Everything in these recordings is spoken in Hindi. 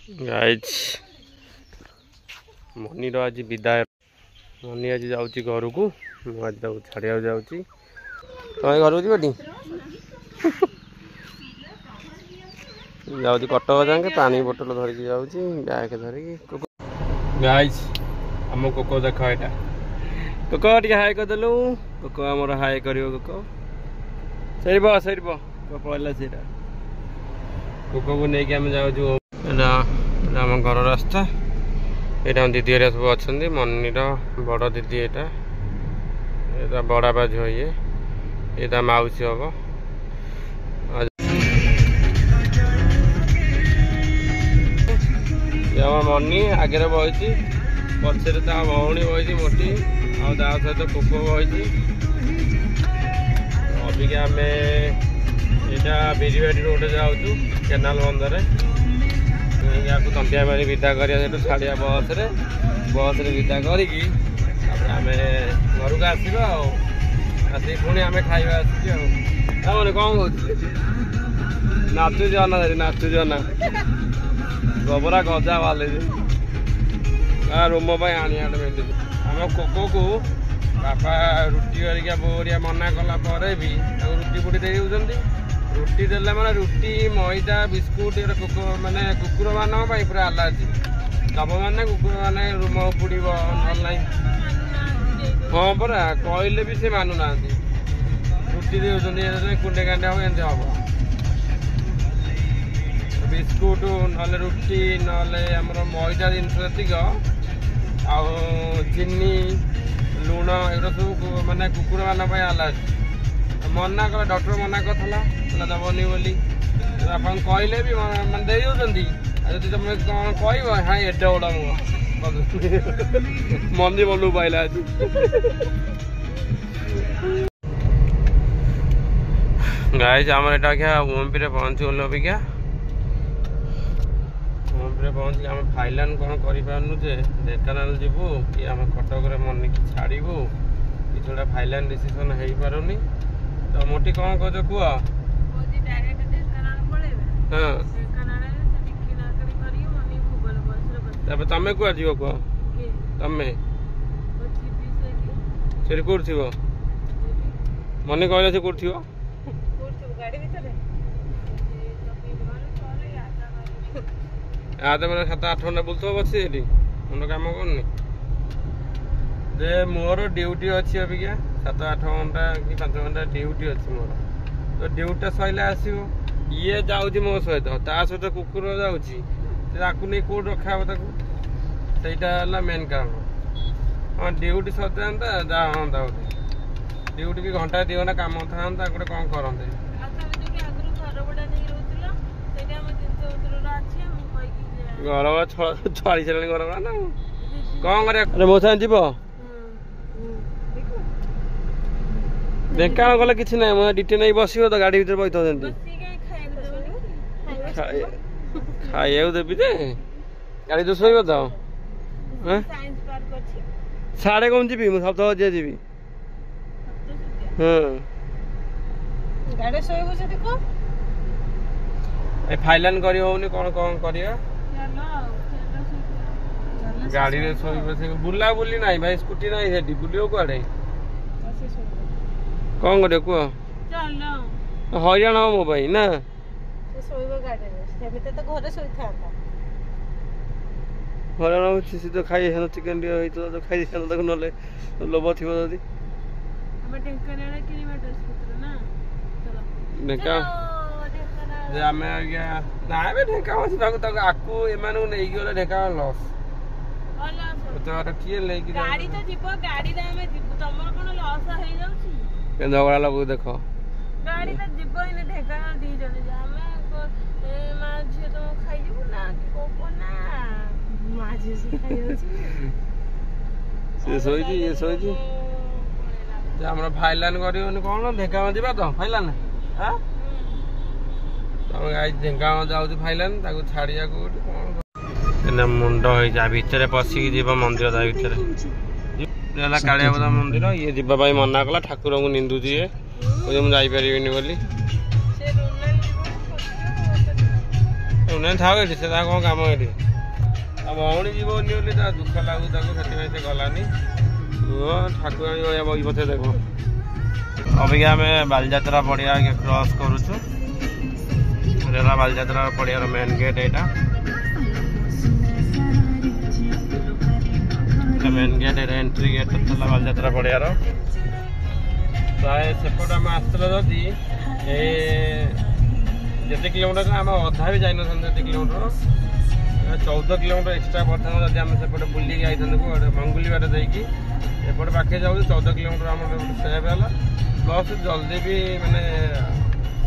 गाइज मनी आज विदाय मनी आज जाऊँगी घर को आज छाड़िया जाऊँगी तुम घर को जीवटी जाऊँगी कटक जाके पानी बोतल धरिकी जाऊँगी बैग धरिकी गाइज आम कोको देख यहाँ कोको टे हाई करदेलु कोको आमर हाई कर कोको सर पहला से कोको को लेकिन आम जाऊँ आम घर रास्ता यहाँ दीदी हरिया सब अच्छा मनीर बड़ दीदी यहाँ बड़ा बा झील ये मौसी हम मनी आगे बही पचर ता भौणी बही मोटी आ सहित कोको बही अबिका आम यहाँ बिजबाड़ी रोड जाऊँ केनाल बंदर यहाँ संध्या मारी विदा कर छाड़िया बस विदा करी आम घर को आसवा आसिक पुणी आम खाଇବା आसिक कौन कौन नाचुज ना गोबरा गजा वाले रोम आने आम कोको को बापा रुटी हरिका बोरिया मना कला भी रुटी फुटी दे रुटी देला माने रुटी मैदा बिस्कुट माने कुकुर मान पूरा आलार्जी दब माने कुकुर माने रुम उपुड़ ना हाँ परा कहले भी से मानु ना रुटी दे कुंडे कांडे हम एमती हम बिस्कुट ना रुटी ना मैदा जिनस चीनी लुण एगुरा सब माने कुकुर मान आलार्जी मना कला डॉक्टर मना कला दबनी बोली आप कहले भी मैं दे दे तुम कौन कह हाँ एडे बड़ा मंदी बोलू पाइला आज गाइस आम एटा क्या ओमपी पहुँची गलु अबिका ओमपी पहुँची आम फाइलान कौन करे ढेकानाल जीवु कि आम कटक मनी की छाड़ू कि जोड़ा फाइलान डिसीजन हो पारुनी तो मोटी कौन कह कह तमें कुआ जीव कह तमें से कौट थी मनी कहले से कौट थी आते मैंने 7-8 घंटा बुलते बस मुंड कम करनी जे मोर ड्यूटी अच्छी अबिका 7-8 घंटा कि 5 घंटा ड्यूटी अच्छी मोर तो ड्यूटी सैले आसो ये जाऊँगी मो सहित सहित कुकुर जाऊँगी नहीं कौट रखा सहीटा मेन कारण हाँ ड्यूटी सरता जा हाँ ड्यूटी भी घंटा 2 घंटा कम था गोटे कौन करते घर छाड़ी सारे घर ना कौन कर मो साथ जीव ढेंकानाल गले कि ना मैं डिटे नहीं बस तो गाड़ी भर बैठ खाइए देवी गाड़ी तो शोब तो साढ़े कौन जी मुझे सप्ताह जे जी फाइलान कर कौन कौन कर गाड़ी में शोब बुला बुली ना भाई स्कूटी ना से बुल कड़े कौन कर हईराण हम मो ना हईराण सी तो खाई चिकेन तो खाई ना लोभ थी आम ना ढेका आकू एम नहीं गले ढेका लस किए लेकिन झगड़ा लगू देख गाड़ी तो जीव इन ढेकानाल 2 जन माँ झी तुम खाई ना कोको ना माँ झी से ये सोई हमरा फाइलान कर कौन ढेका जा तो फाइलान हाँ तुम गाई ढेकानाल जाऊँ फाइलान छाड़िया कौन मुंड भितर पशिकी जीव मंदिर ता भितर कालिया बदा मंदिर ये जीवाई मना कला ठाकुर को निंदुची मुझे जापर बोली उन्हें था से कौन काम ये भौणी जीवनी बोली दुख लगू से गलानी ठाकुराणी बही पथे देख अभी आम बालजात्रा पड़िया क्रॉस करुचु बालजात्रा पड़ियार मेन गेट यहाँ मेन गेट एंट्री गेट था बालजात्रा पड़ियार प्राय सेपट आम आसला जदि जिते किलोमीटर आम अधा भी जाइन ये किलोमीटर 14 किलोमीटर एक्सट्रा पड़ता जब आम सेपटे बुलिक आई मंगुली बाट देखिए एपटे पाखे जाऊँ 14 किलोमीटर आम सेव है प्लस जल्दी भी मानने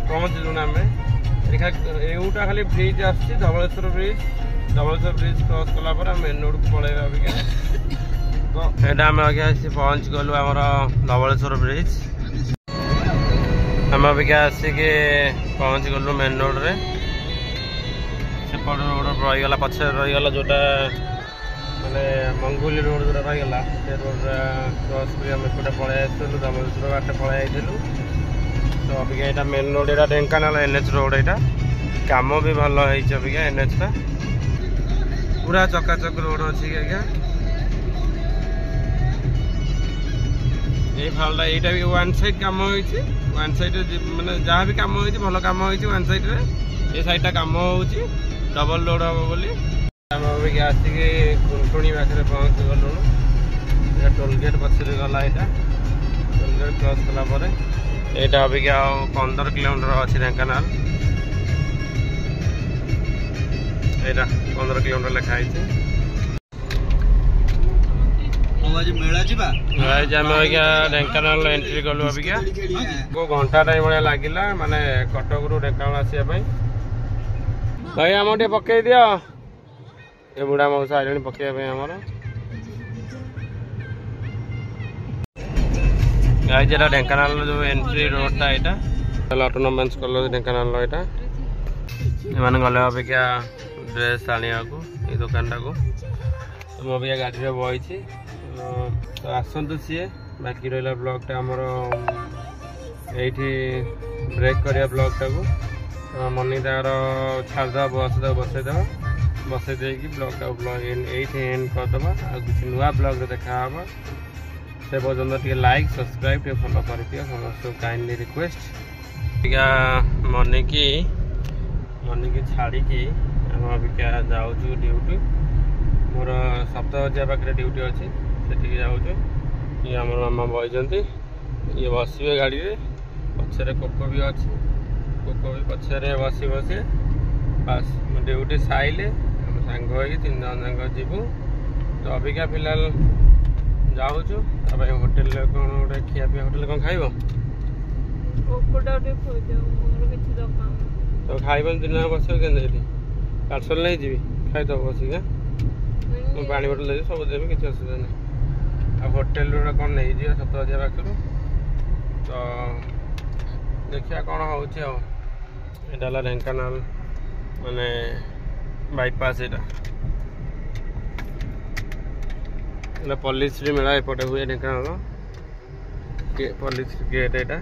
पहुँचलु आम यूटा खाली ब्रिज आसची धवलेश्वर ब्रिज क्रॉस कलापर मेन रोड को पलैबा अबिका तो यहाँ आम आगे पहुँच गलु आमर धवलेश्वर ब्रिज आम अबिका आसिक पहुँच गलु मेन रोड रे सेपट रोड रहीगला पछे रहीगला जोटा माने मंगुली रोड जो रहीगला से रोड क्रॉस कर एपटे पलि आसलु धवलेश्वर बाट पलि आइलु तो अबिका यहाँ मेन रोड यहाँ ढेंकानाल NH रोड यहाँ काम भी भल है अबिका NH टा पूरा चकाचक रोड अच्छी आज्ञा ये फालटा यहाँ भी वन साइड कम हो वन साइड माने जहाँ भी कम हो भल कम हो वन साइड रे ये साइड टा कम हो डबल रोड हम बोली आम अभी आसिक कुंटुणी पाखे पहुँच गलु टोलगेट पछरे गला यहाँ टोलगेट क्रॉस कलापर यहाँ अबिका 15 किलोमीटर अच्छी ढेंकानाल यहाँ 15 किलोमीटर लिखाई ढेंकानाल एंट्री कलु अबिका घंटा टाइम भाया लगिला माने कटक रु ढेंकानाल आसिया भाई आम टे पकई दियो ये बुढ़ा मौसा आइले पकईवा आमर गाइस ये ढेंकानाल जो एंट्री रोड टा यहाँ ऑटोनोमस कॉलेज ढेंकानाल यहाँ एम गले अपेक्षा ड्रेस आने ये दुकान टाक मुझे गाड़ी में बही तो आसतु सी बाकी रहा ब्लॉग टा आमर ये ब्रेक करिया ब्लॉग टाक मनी तार छाड़द बस बसईद बसई देकी ब्लॉग टा ये एंड करदे किसी नुआ ब्लॉग देखा से पर्यटन टे लाइक सब्सक्राइब टे फॉलो कर समस्त काइंडली रिक्वेस्ट मनी की छाड़ी आम अबिका जाऊँ ड्यूटी मोर सप्ताह पाखे ड्यूटी अच्छी से जाऊँ ये आम मामा बही ये बसवे गाड़ी में पछरे कोको भी अच्छी कोको भी पछरे बसी बसी बास ड्यूटी साइले आम सांग हो 3 जन जाक जीवु तो अबिका फिलहाल जाऊँ होटेल कौन गोटे खिया पिया होटेल कौन खाइब तो खाइब दिन बस के पार्सल नहीं जी खाईदब बसिक पानी बोतल देवी सब देवी किसी असुविधा नहीं आ होटेल कौन नहीं जी 7,000 पाखर तो देखिए कौन हो ढेंकानाल माने बाईपास यहाँ पॉलिस मेला एपटे हुए ढेंकानाल पॉलिस गेट यहाँ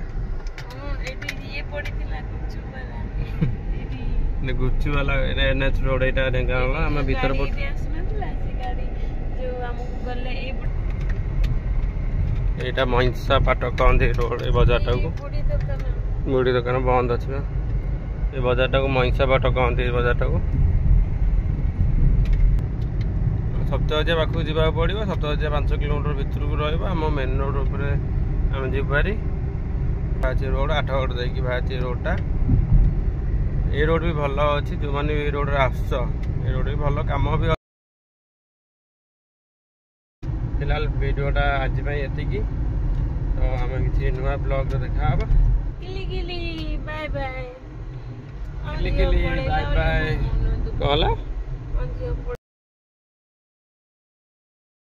गुच्चू वाला NH रोड यहाँ ढेंकानाल आम भीतर यहाँ महिषा पाट कहते रोड ये बजार टाक मुड़ी दुकान बंद अच्छे ये बजार टाक महिषा पाट कहते बजार टाक सप्ताह पाखक जावा पड़ो सप्ताह 5 किलोमीटर भितर को रम मेन रोड उपर आम जीवारी बाची रोड 8गड़ देखिए बाची रोडटा ये रोड भी भल अच्छी जो मैंने ये रोड आस ये रोड भी भल कम भी फिलहाल वीडियोटा आज ये तो आम किसी नुआ ब्लॉग देखा बाय बाय।